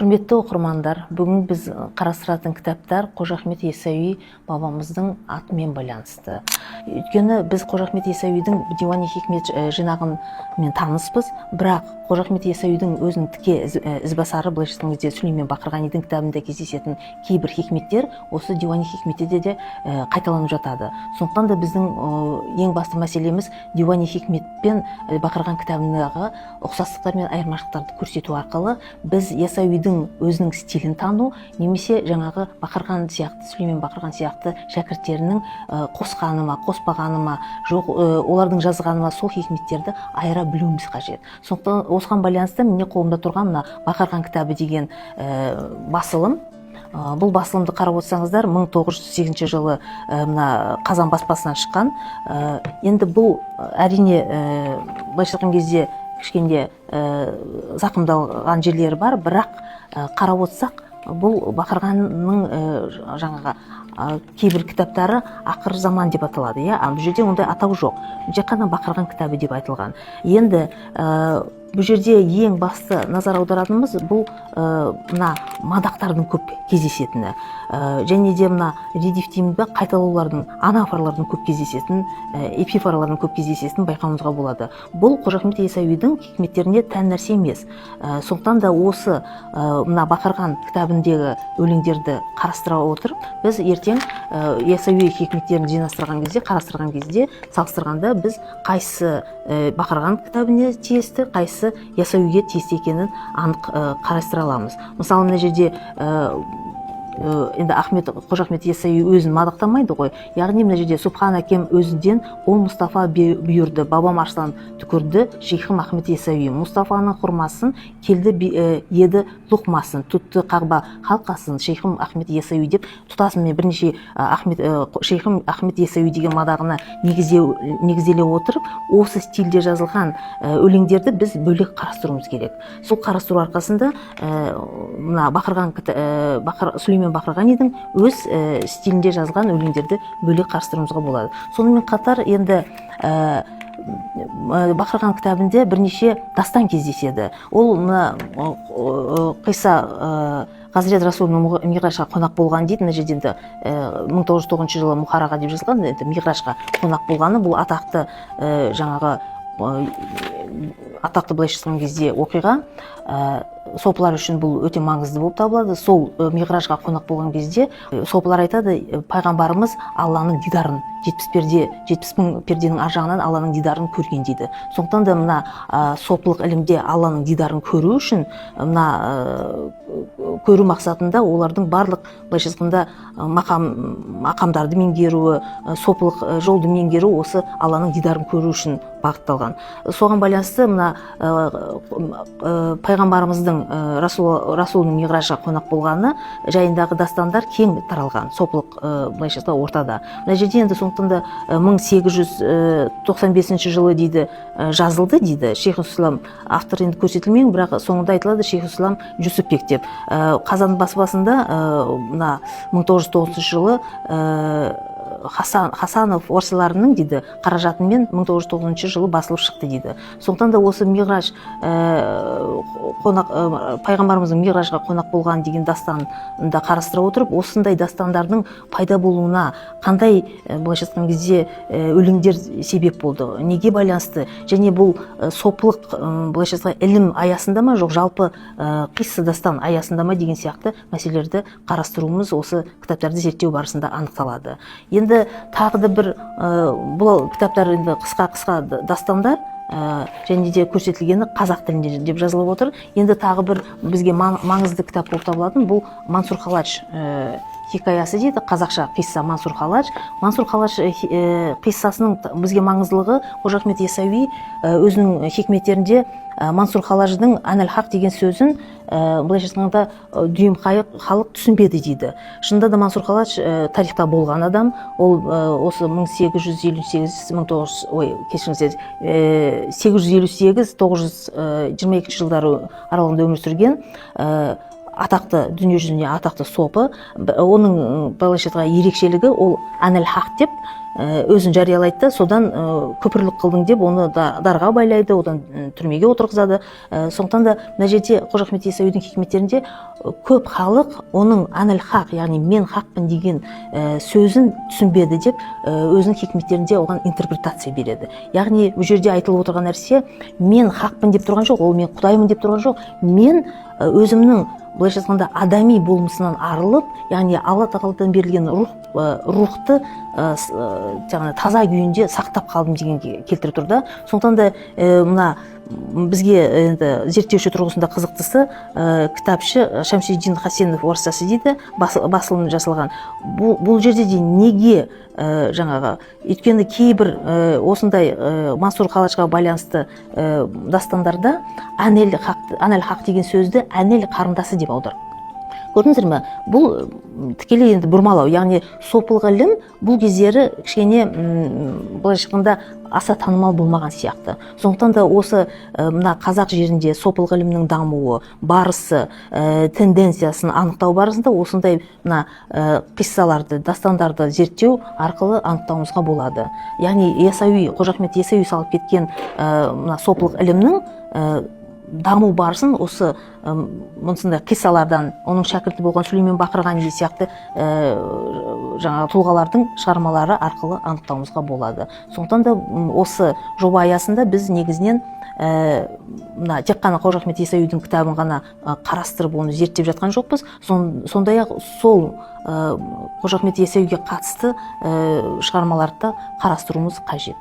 Құрметті оқырмандар, бүгін біз қарастыратын кітаптар Қожа Ахмет Яссауи бабамыздың атымен байланысты. Өйткені біз Қожа Ахмет Яссауидің Диуани Хикмет жинағымен таныспыз, бірақ Қожа Ахмет Яссауидің өзінің тіке ізбасары, былайша айтқан кезде Сүлеймен Бақырғанидің кітабында кездесетін кейбір хикметтер осы Диуани Хикметте де қайталанып жатады. Сондықтан да біздің ең басты мәселеміз Диуани Хикмет пен Бақырған кітабындағы ұқсастықтар мен айырмашылықтарды көрсету арқылы біз Яссауидің өзінің стилін тану, немесе жаңағы Бақырған сияқты, Сүлеймен Бақырған сияқты шәкірттерінің қосқаны ма, қоспағаны ма, жоқ олардың жазғаны ма, сол хикметтерді айыра білуіміз қажет. Сондықтан осыған байланысты міне қолымда тұрған мына Бақырған кітабы деген басылым. Бұл басылымды қарап отырсаңыздар, 1908 жылы мына Қазан баспасынан шыққан. Енді бұл әрине былайша айтқан кезде кішкене зақымдалған жерлері бар, бірақ қарап отырсақ, бұл Бақырғанның жаңағы кейбір кітаптары ақыр заман деп аталады. Бұл жерде ондай атау жоқ. Жек қана Бақырған кітабы деп айтылған. Енді бұл жерде ең басты назар аударатынымыз бұл мына мадақтардың көп кездесетіні, және де мына редиф дейміз бе, қайталаулардың, анафорлардың көп кездесетін, эпифорлардың көп кездесетін байқауымызға болады. Бұл Қожа Ахмет Яссауидің хикметтеріне тән нәрсе емес. Сондықтан да осы мына Бақырған кітабындегі өлеңдерді қарастыра отырып, біз ертең Яссауи хикметтерін жинастырған кезде, қарастырған кезде, салыстырғанда біз қайсы Бақырған кітабына тиесті, қайсы Яссауиге тиісті екенін анық қарастыра аламыз. Мысалы, мына жерде енді Қожа Ахмет Яссауи өзін мадақтамайды ғой. Яғни мына жерде Субхан әкем өзіден ол Мұстафа бұйырды, бабам арыстан түкірді, Шейхім Ахмет Яссауи. Мұстафаның құрмасын келді еді лұқмасын, тұтты қағба халқасын, Шейхім Ахмет Яссауи деп тұтасын. Мен бірнеше Шейхім Ахмет Яссауи деген мадағына негізделе отырып, осы стильде жазылған өлеңдерді біз бөлек қарастыруымыз керек. Сол қарастыру арқасында мына Сүлеймен Бақырғанидің өз стилінде жазылған өлеңдерді бөлек қарастыруымызға болады. Сонымен қатар енді Бақырған кітабында бірнеше дастан кездеседі. Ол қиса Хазірет Расулының Миғражға қонақ болған дейді. Мына жерде 1909 жылы Мұхараға деп жазылған, Миғражға қонақ болғаны бұл атақты жаңағы атақты былайша айтқан кезде оқиға сопылар үшін бұл өте маңызды болып табылады. Сол Миғражға қонақ болған кезде сопылар айтады, пайғамбарымыз Алланың дидарын 70 мың перденің ар жағынан Алланың дидарын көрген дейді. Сондықтан да мына сопылық ілімде Алланың дидарын көру үшін, мына көру мақсатында олардың барлық былайша айтқанда мақамдарды меңгеруі, сопылық жолды меңгеру осы Алланың дидарын көру үшін бағытталған. Соған байланысты мына пайғамбарымыздың Расулының Миғражға қонақ болғаны жайындағы дастандар кең таралған, сопылық былайша айтқанда ортада. Мына жерде енді сондықтан да 1895 жылы дейді жазылды дейді. Шейх-ул-Ислам автор енді көрсетілмеген, бірақ соңында айтылады Шейх-ул-Ислам Жүсіпбек деп. Қазан баспасында 1909 жылы Хасанов орысыларының дейді қаражатымен 1909 жылы басылып шықты дейді. Сондықтан да осы Миғраж пайғамбарымыздың Миғражға қонақ болған деген дастанында қарастыра отырып, осындай дастандардың пайда болуына қандай былайша айтқан кезде өлеңдер себеп болды, неге байланысты, және бұл сопылық былайша айтқан ілім аясында ма, жоқ жалпы қисса дастан аясында ма деген сияқты мәселелерді қарастыруымыз осы кітаптарды зерттеу барысында анықталады. Енді тағы да бір бұл кітаптар енді қысқа дастандар және де көрсетілгені қазақ тілінде деп жазылып отыр. Енді тағы бір бізге маңызды кітап болып табылатын бұл Мансұр Халадж хикаясы дейді, қазақша қисса Мансұр Халадж. Мансұр Халадж қиссасының бізге маңыздылығы Қожа Ахмет Яссауи өзінің хикметтерінде Мансұр Халаждың ән-әл-хақ деген сөзін былайша айтқанда дүйім халық түсінбеді дейді. Шынында да Мансұр Халадж тарихта болған адам. Ол осы 858-922 жылдары аралығында өмір сүрген. атақты дүниежүзіне атақты сопы, оның былайша айтқанда ерекшелігі ол әнел хақ деп өзін жариялайды да, содан күпірлік қылдың деп оны дарға байлайды, одан түрмеге отырғызады. Сондықтан да мына жерде Қожа Ахмет Яссауидің хикметтерінде көп халық оның әнел хақ, яғни мен хақпын деген сөзін түсінбеді деп өзінің хикметтерінде оған интерпретация береді. Яғни бұл жерде айтылып отырған нәрсе мен хақпын деп тұрған жоқ, ол мен құдаймын деп тұрған жоқ, мен өзімнің былайша айтқанда адами болмысынан арылып, яғни Алла тағаладан берілген рухты жаңағы таза күйінде сақтап қалдым дегенге келтіріп тұр да. Сондықтан да мына бізге енді зерттеуші тұрғысында қызықтысы кітапшы Шамсиддин Хасенов орысшасы дейді, басылым жасалған. Бұл жерде де неге жаңағы, өйткені кейбір осындай Мансұр Қалашқа байланысты дастандарда әнел хақ деген сөзді әнел қарындасы деп аударып. Көрдіңіздер ме? Бұл тікелей енді бұрмалау, яғни сопылық ілім бұл кездері кішкене былайша айтқанда аса танымал болмаған сияқты. Сондықтан да осы мына қазақ жерінде сопылық ілімнің дамуы, барысы, тенденциясын анықтау барысында осындай мына қиссаларды, дастандарды зерттеу арқылы анықтауымызға болады. Яғни Қожа Ахмет Яссауи салып кеткен мына сопылық ілімнің даму барысын осы мұнсындай қиссалардан, оның шәкірті болған Сүлеймен Бақырғани сияқты жаңағы тұлғалардың шығармалары арқылы анықтауымызға болады. Сондықтан да осы жоба аясында біз негізінен мына тек қана Қожа Ахмет Яссауидің кітабын ғана қарастырып оны зерттеп жатқан жоқпыз. Сондай-ақ сол Қожа Ахмет Яссауиге қатысты шығармаларды қарастыруымыз қажет.